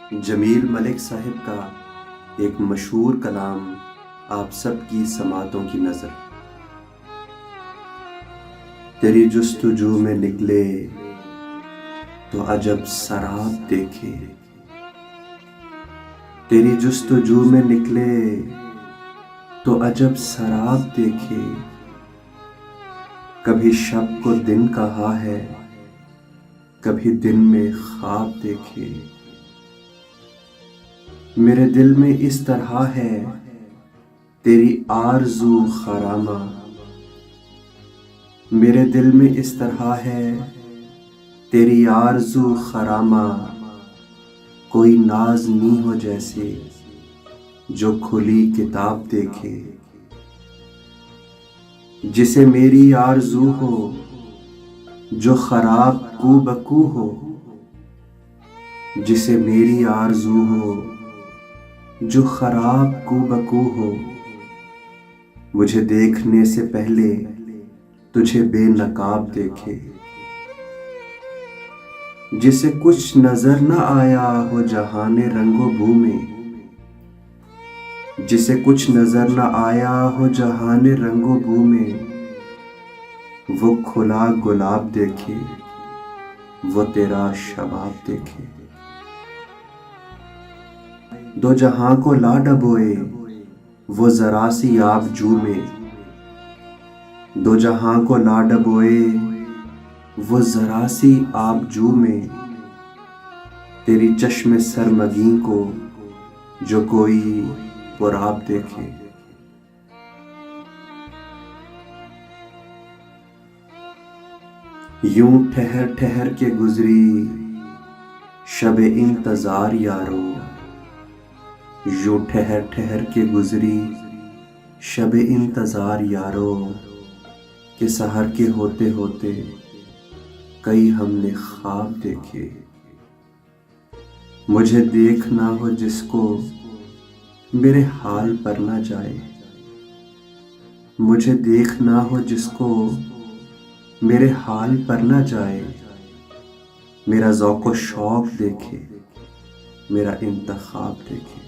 जमील मलिक साहब का एक मशहूर कलाम आप सब की समातों की नज़र। तेरी जुस्तजू में निकले तो अजब सराब देखे, तेरी जुस्तजू में निकले तो अजब सराब देखे। कभी शब को दिन कहा है, कभी दिन में ख्वाब देखे। मेरे दिल में इस तरह है तेरी आरज़ू खरामा, मेरे दिल में इस तरह है तेरी आरज़ू खरामा। कोई नाज़नी हो जैसे जो खुली किताब देखे, जिसे मेरी आरज़ू हो जो खराब कू बकू हो, जिसे मेरी आरज़ू हो जो खराब कू बकू हो। मुझे देखने से पहले तुझे बेनकाब देखे, जिसे कुछ नजर न आया हो जहाने रंगो बू में, जिसे कुछ नजर न आया हो जहाने रंगो बू में। वो खुला गुलाब देखे, वो तेरा शबाब देखे। दो जहां को ला डबोए वो जरा सी आबजू में, दो जहां को ला डबोए वो जरा सी आबजू में। तेरी चश्मे सरमगी को जो कोई पुराब देखे। यूं ठहर ठहर के गुजरी शबे इंतजार यारो, यूं ठहर ठहर के गुजरी शबे इंतजार यारो। कि सहर के होते होते कई हमने ख्वाब देखे। मुझे देखना हो जिसको मेरे हाल पर ना जाए, मुझे देखना हो जिसको मेरे हाल पर ना जाए। मेरा ज़ौक़ व शौक़ देखे, मेरा इंतखाब देखे।